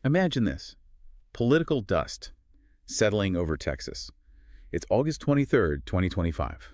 Imagine this. Political dust settling over Texas. It's August 23rd, 2025.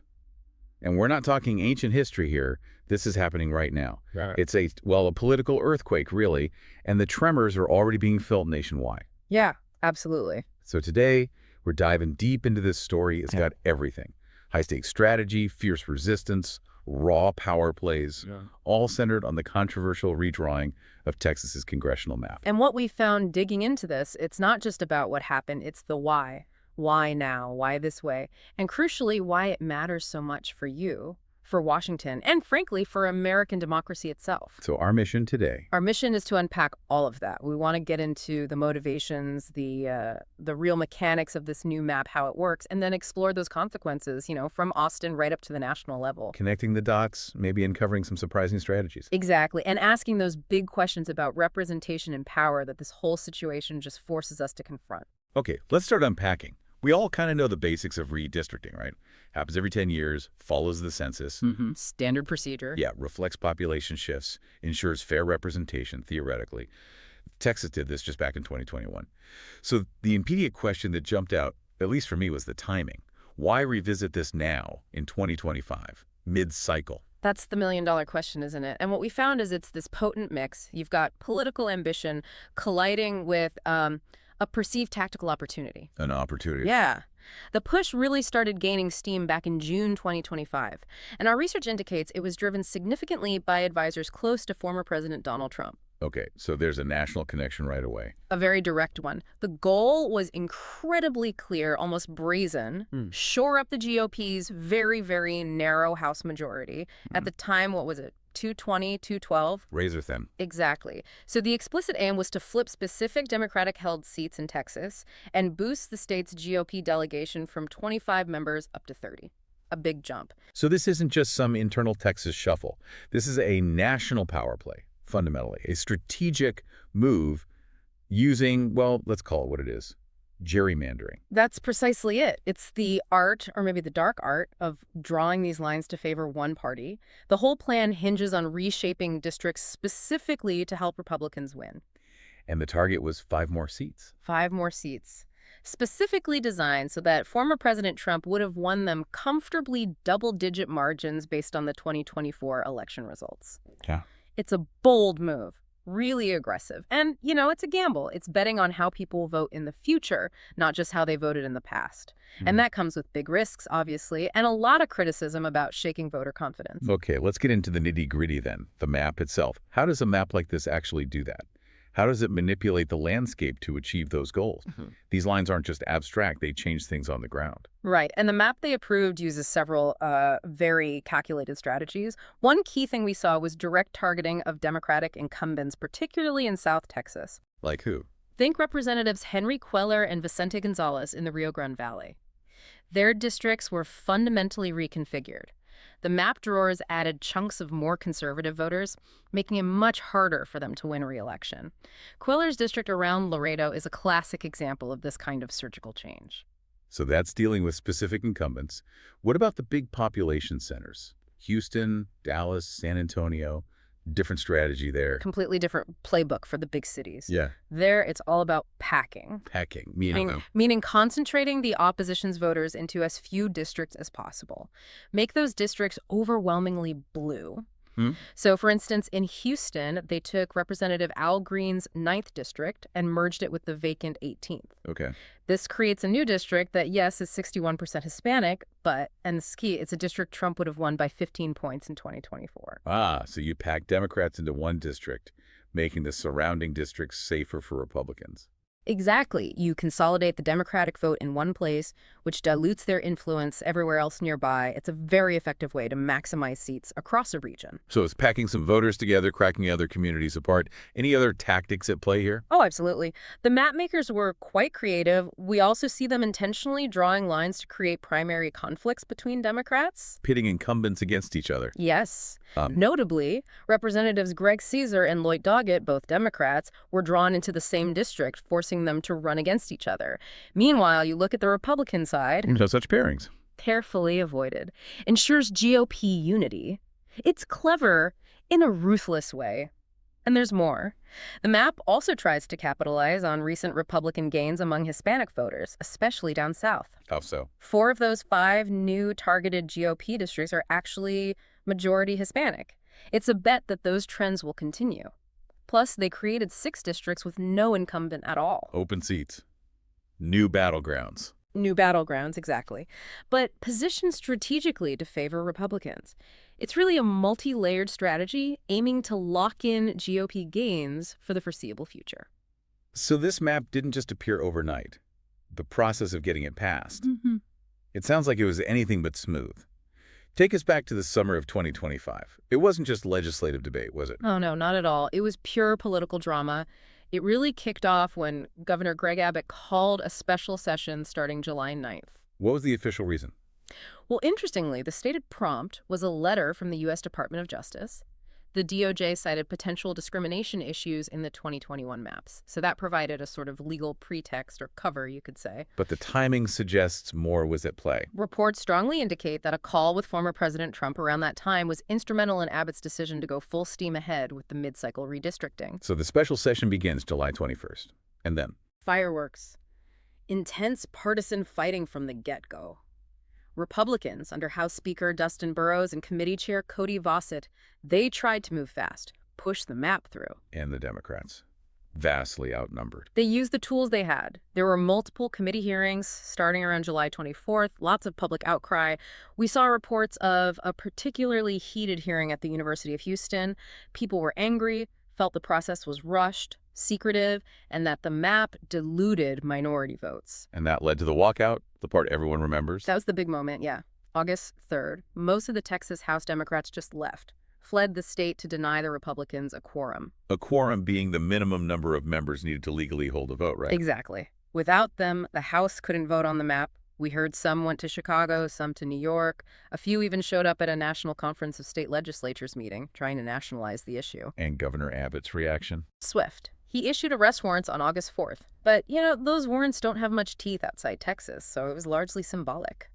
And we're not talking ancient history here. This is happening right now. Right. It's a political earthquake, really, and the tremors are already being felt nationwide. Yeah, absolutely. So today, we're diving deep into this story. It's got everything. High-stakes strategy, fierce resistance, raw power plays, all centered on the controversial redrawing of Texas's congressional map. And what we found digging into this, it's not just about what happened, it's the why. Why now? Why this way? And crucially, why it matters so much for you, for Washington, and frankly, for American democracy itself. So our mission today? Our mission is to unpack all of that. We want to get into the motivations, the real mechanics of this new map, how it works, and then explore those consequences, from Austin right up to the national level. Connecting the dots, maybe uncovering some surprising strategies. Exactly, and asking those big questions about representation and power that this whole situation just forces us to confront. Okay, let's start unpacking. We all kind of know the basics of redistricting, right? Happens every 10 years, follows the census. Standard procedure. Yeah, reflects population shifts, ensures fair representation, theoretically. Texas did this just back in 2021. So the immediate question that jumped out, at least for me, was the timing. Why revisit this now in 2025, mid-cycle? That's the million-dollar question, isn't it? And what we found is it's this potent mix. You've got political ambition colliding with a perceived tactical opportunity. An opportunity. Yeah. The push really started gaining steam back in June 2025. And our research indicates it was driven significantly by advisors close to former President Donald Trump. Okay, so there's a national connection right away. A very direct one. The goal was incredibly clear, almost brazen. Shore up the GOP's very, very narrow House majority. At the time, what was it? 220, 212? Razor thin. Exactly. So the explicit aim was to flip specific Democratic-held seats in Texas and boost the state's GOP delegation from 25 members up to 30. A big jump. So this isn't just some internal Texas shuffle. This is a national power play, fundamentally. A strategic move using, well, let's call it what it is. Gerrymandering. That's precisely it. It's the art, or maybe the dark art, of drawing these lines to favor one party. The whole plan hinges on reshaping districts specifically to help Republicans win. And the target was 5 more seats. 5 more seats. Specifically designed so that former President Trump would have won them comfortably double-digit margins based on the 2024 election results. Yeah. It's a bold move. Really aggressive. And, it's a gamble. It's betting on how people will vote in the future, not just how they voted in the past. And that comes with big risks, obviously, and a lot of criticism about shaking voter confidence. Okay, let's get into the nitty-gritty then, the map itself. How does a map like this actually do that? How does it manipulate the landscape to achieve those goals? These lines aren't just abstract, they change things on the ground. Right, and the map they approved uses several very calculated strategies. One key thing we saw was direct targeting of Democratic incumbents, particularly in South Texas. Like who? Think Representatives Henry Cuellar and Vicente Gonzalez in the Rio Grande Valley. Their districts were fundamentally reconfigured. The map drawers added chunks of more conservative voters, making it much harder for them to win re-election. Cuellar's district around Laredo is a classic example of this kind of surgical change. So that's dealing with specific incumbents. What about the big population centers? Houston, Dallas, San Antonio, different strategy there. Completely different playbook for the big cities. Yeah. There, it's all about packing. Packing, Meaning concentrating the opposition's voters into as few districts as possible. Make those districts overwhelmingly blue. So, for instance, in Houston, they took Representative Al Green's 9th district and merged it with the vacant 18th. Okay. This creates a new district that, yes, is 61% Hispanic, but, and this is key, it's a district Trump would have won by 15 points in 2024. So you pack Democrats into one district, making the surrounding districts safer for Republicans. Exactly. You consolidate the Democratic vote in one place, which dilutes their influence everywhere else nearby. It's a very effective way to maximize seats across a region. So it's packing some voters together, cracking other communities apart. Any other tactics at play here? Oh, absolutely. The map makers were quite creative. We also see them intentionally drawing lines to create primary conflicts between Democrats. Pitting incumbents against each other. Yes. Notably, Representatives Greg Caesar and Lloyd Doggett, both Democrats, were drawn into the same district, forcing them to run against each other. Meanwhile, you look at the Republican side. No such pairings. Carefully avoided. Ensures GOP unity. It's clever in a ruthless way. And there's more. The map also tries to capitalize on recent Republican gains among Hispanic voters, especially down south. How so? 4 of those 5 new targeted GOP districts are actually majority Hispanic. It's a bet that those trends will continue. Plus, they created 6 districts with no incumbent at all. Open seats. New battlegrounds. New battlegrounds, exactly. But positioned strategically to favor Republicans. It's really a multi-layered strategy aiming to lock in GOP gains for the foreseeable future. So this map didn't just appear overnight. The process of getting it passed. It sounds like it was anything but smooth. Take us back to the summer of 2025. It wasn't just legislative debate, was it? Oh, no, not at all. It was pure political drama. It really kicked off when Governor Greg Abbott called a special session starting July 9th. What was the official reason? Well, interestingly, the stated prompt was a letter from the U.S. Department of Justice. The DOJ cited potential discrimination issues in the 2021 maps, so that provided a sort of legal pretext or cover, you could say. But the timing suggests more was at play. Reports strongly indicate that a call with former President Trump around that time was instrumental in Abbott's decision to go full steam ahead with the mid-cycle redistricting. So the special session begins July 21st. And then? Fireworks. Intense partisan fighting from the get-go. Republicans, under House Speaker Dustin Burrows and Committee Chair Cody Vossett, they tried to move fast, push the map through. And the Democrats. Vastly outnumbered. They used the tools they had. There were multiple committee hearings starting around July 24th, lots of public outcry. We saw reports of a particularly heated hearing at the University of Houston. People were angry, felt the process was rushed, secretive, and that the map diluted minority votes. And that led to the walkout, the part everyone remembers. That was the big moment, yeah. August 3rd, most of the Texas House Democrats just left, fled the state to deny the Republicans a quorum. A quorum being the minimum number of members needed to legally hold a vote, right? Exactly. Without them, the House couldn't vote on the map. We heard some went to Chicago, some to New York. A few even showed up at a National Conference of State Legislatures meeting, trying to nationalize the issue. And Governor Abbott's reaction? Swift. He issued arrest warrants on August 4th. But, those warrants don't have much teeth outside Texas, so it was largely symbolic.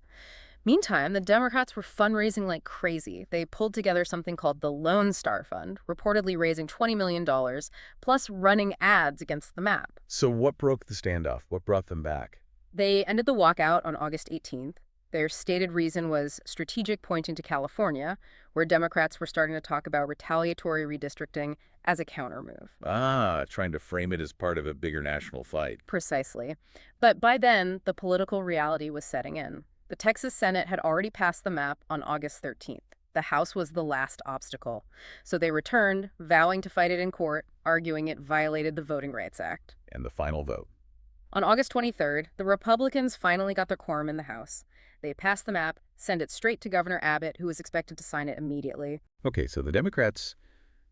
Meantime, the Democrats were fundraising like crazy. They pulled together something called the Lone Star Fund, reportedly raising $20 million, plus running ads against the map. So what broke the standoff? What brought them back? They ended the walkout on August 18th. Their stated reason was strategic, pointing to California, where Democrats were starting to talk about retaliatory redistricting as a countermove. Trying to frame it as part of a bigger national fight. Precisely. But by then, the political reality was setting in. The Texas Senate had already passed the map on August 13th. The House was the last obstacle. So they returned, vowing to fight it in court, arguing it violated the Voting Rights Act. And the final vote. On August 23rd, the Republicans finally got their quorum in the House. They passed the map, sent it straight to Governor Abbott, who was expected to sign it immediately. Okay, so the Democrats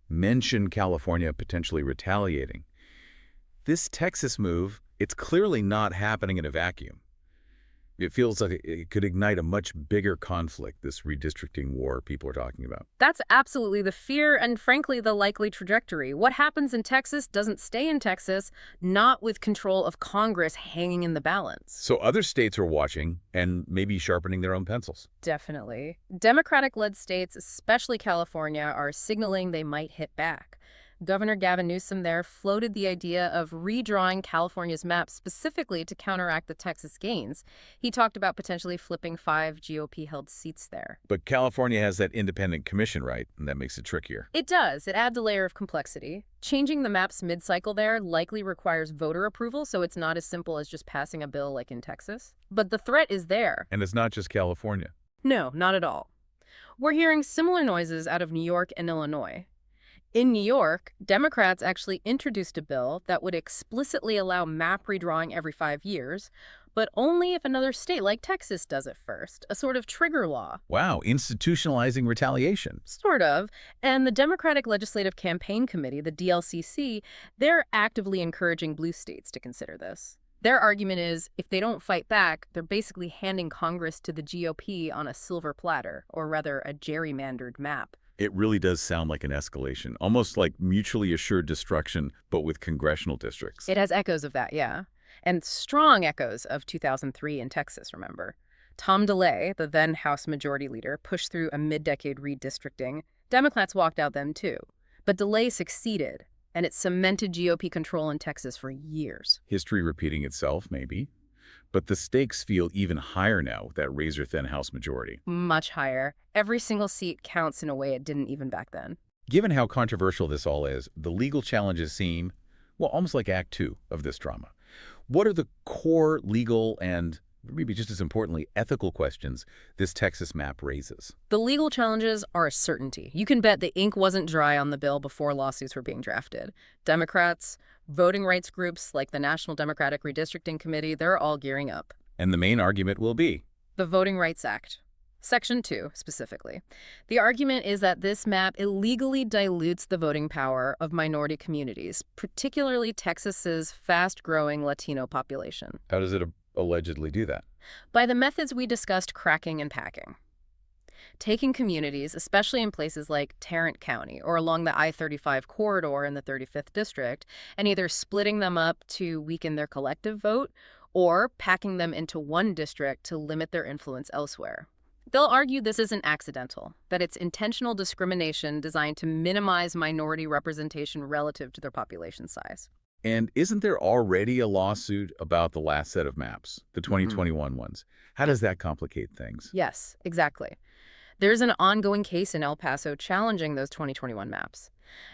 mentioned California potentially retaliating. This Texas move, it's clearly not happening in a vacuum. It feels like it could ignite a much bigger conflict, this redistricting war people are talking about. That's absolutely the fear and, frankly, the likely trajectory. What happens in Texas doesn't stay in Texas, not with control of Congress hanging in the balance. So other states are watching and maybe sharpening their own pencils. Definitely. Democratic-led states, especially California, are signaling they might hit back. Governor Gavin Newsom there floated the idea of redrawing California's map specifically to counteract the Texas gains. He talked about potentially flipping 5 GOP-held seats there. But California has that independent commission, right? And that makes it trickier. It does. It adds a layer of complexity. Changing the map's mid-cycle there likely requires voter approval, so it's not as simple as just passing a bill like in Texas. But the threat is there. And it's not just California. No, not at all. We're hearing similar noises out of New York and Illinois. In New York, Democrats actually introduced a bill that would explicitly allow map redrawing every 5 years, but only if another state like Texas does it first, a sort of trigger law. Wow, institutionalizing retaliation. Sort of. And the Democratic Legislative Campaign Committee, the DLCC, they're actively encouraging blue states to consider this. Their argument is, if they don't fight back, they're basically handing Congress to the GOP on a silver platter, or rather a gerrymandered map. It really does sound like an escalation, almost like mutually assured destruction, but with congressional districts. It has echoes of that, yeah. And strong echoes of 2003 in Texas, remember. Tom DeLay, the then House Majority Leader, pushed through a mid-decade redistricting. Democrats walked out then, too. But delay succeeded, and it cemented GOP control in Texas for years. History repeating itself, maybe. But the stakes feel even higher now with that razor-thin House majority. Much higher. Every single seat counts in a way it didn't even back then. Given how controversial this all is, the legal challenges seem, well, almost like Act Two of this drama. What are the core legal and, maybe just as importantly, ethical questions this Texas map raises? The legal challenges are a certainty. You can bet the ink wasn't dry on the bill before lawsuits were being drafted. Democrats, voting rights groups like the National Democratic Redistricting Committee, they're all gearing up. And the main argument will be The Voting Rights Act. Section 2, specifically. The argument is that this map illegally dilutes the voting power of minority communities, particularly Texas's fast-growing Latino population. how does it allegedly do that? By the methods we discussed cracking and packing. Taking communities, especially in places like Tarrant County or along the I-35 corridor in the 35th District, and either splitting them up to weaken their collective vote or packing them into one district to limit their influence elsewhere. They'll argue this isn't accidental, that it's intentional discrimination designed to minimize minority representation relative to their population size. And isn't there already a lawsuit about the last set of maps, the 2021 ones? How does that complicate things? Yes, exactly. There's an ongoing case in El Paso challenging those 2021 maps.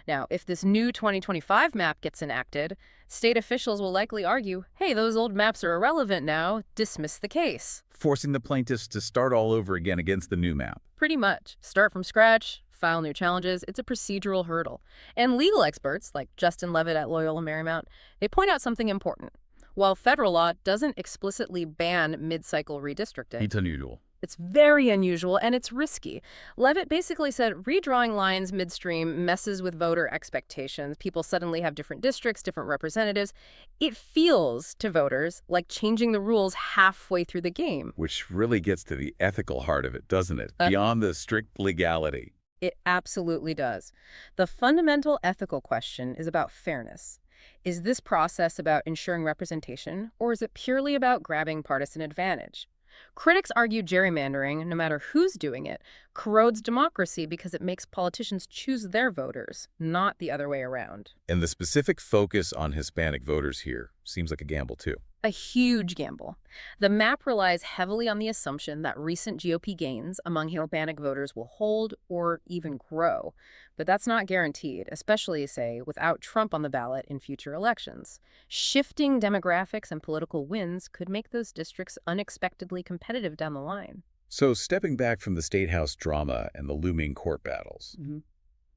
Now, if this new 2025 map gets enacted, state officials will likely argue, hey, those old maps are irrelevant now, dismiss the case. Forcing the plaintiffs to start all over again against the new map. Pretty much. Start from scratch, file new challenges. It's a procedural hurdle. And legal experts, like Justin Levitt at Loyola Marymount, they point out something important. While federal law doesn't explicitly ban mid-cycle redistricting, It's unusual. it's very unusual and it's risky. Levitt basically said redrawing lines midstream messes with voter expectations. People suddenly have different districts, different representatives. It feels to voters like changing the rules halfway through the game. Which really gets to the ethical heart of it, doesn't it? Beyond the strict legality. It absolutely does. The fundamental ethical question is about fairness. Is this process about ensuring representation, or is it purely about grabbing partisan advantage? Critics argue gerrymandering, no matter who's doing it, corrodes democracy because it makes politicians choose their voters, not the other way around. And the specific focus on Hispanic voters here seems like a gamble, too. A huge gamble. The map relies heavily on the assumption that recent GOP gains among Hispanic voters will hold or even grow. But that's not guaranteed, especially, say, without Trump on the ballot in future elections. Shifting demographics and political winds could make those districts unexpectedly competitive down the line. So stepping back from the State House drama and the looming court battles,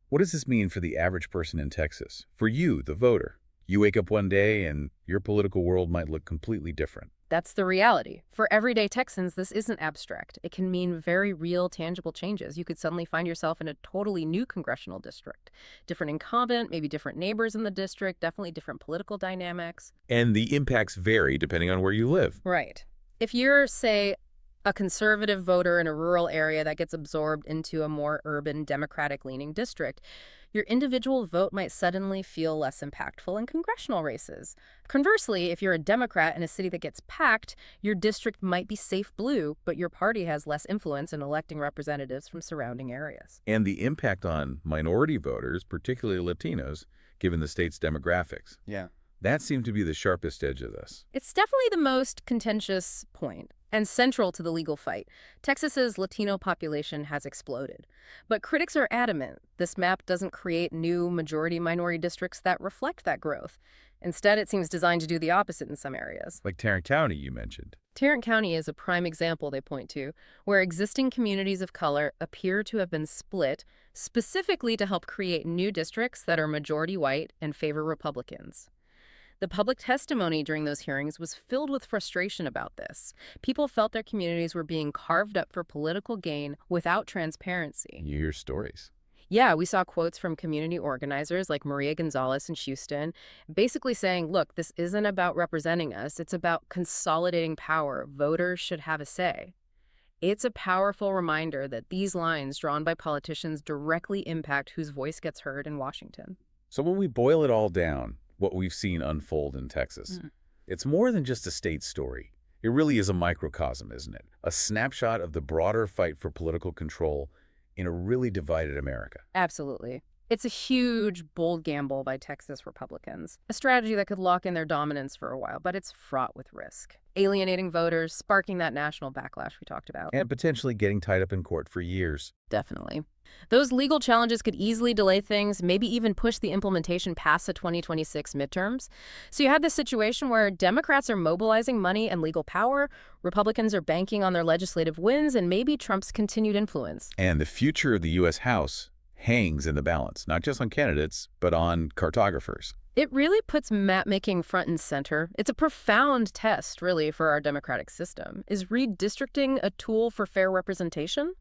what does this mean for the average person in Texas? For you, the voter? You wake up one day and your political world might look completely different. That's the reality. For everyday Texans, this isn't abstract. It can mean very real, tangible changes. You could suddenly find yourself in a totally new congressional district. Different incumbent, maybe different neighbors in the district, definitely different political dynamics. And the impacts vary depending on where you live. Right. If you're, say, a conservative voter in a rural area that gets absorbed into a more urban, Democratic-leaning district, your individual vote might suddenly feel less impactful in congressional races. Conversely, if you're a Democrat in a city that gets packed, your district might be safe blue, but your party has less influence in electing representatives from surrounding areas. And the impact on minority voters, particularly Latinos, given the state's demographics. Yeah. That seemed to be the sharpest edge of this. It's definitely the most contentious point and central to the legal fight. Texas's Latino population has exploded. But critics are adamant this map doesn't create new majority-minority districts that reflect that growth. Instead, it seems designed to do the opposite in some areas. Like Tarrant County, you mentioned. Tarrant County is a prime example they point to, where existing communities of color appear to have been split specifically to help create new districts that are majority white and favor Republicans. The public testimony during those hearings was filled with frustration about this. People felt their communities were being carved up for political gain without transparency. You hear stories. Yeah, we saw quotes from community organizers like Maria Gonzalez in Houston, basically saying, look, this isn't about representing us. It's about consolidating power. Voters should have a say. It's a powerful reminder that these lines drawn by politicians directly impact whose voice gets heard in Washington. So when we boil it all down, what we've seen unfold in Texas, it's more than just a state story. It really is a microcosm, isn't it? A snapshot of the broader fight for political control in a really divided America. Absolutely. It's a huge, bold gamble by Texas Republicans, a strategy that could lock in their dominance for a while, but it's fraught with risk. Alienating voters, sparking that national backlash we talked about. And potentially getting tied up in court for years. Definitely. Those legal challenges could easily delay things, maybe even push the implementation past the 2026 midterms. So you had this situation where Democrats are mobilizing money and legal power, Republicans are banking on their legislative wins, and maybe Trump's continued influence. And the future of the U.S. House hangs in the balance, not just on candidates, but on cartographers. It really puts map-making front and center. It's a profound test, really, for our democratic system. Is redistricting a tool for fair representation?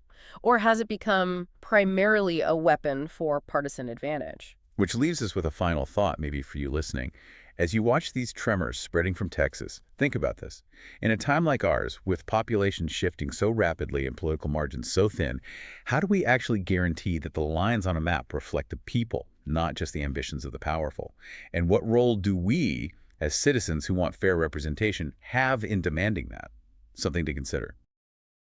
Or has it become primarily a weapon for partisan advantage? Which leaves us with a final thought, maybe for you listening. As you watch these tremors spreading from Texas, think about this. In a time like ours, with population shifting so rapidly and political margins so thin, how do we actually guarantee that the lines on a map reflect the people, not just the ambitions of the powerful? And what role do we, as citizens who want fair representation, have in demanding that? Something to consider.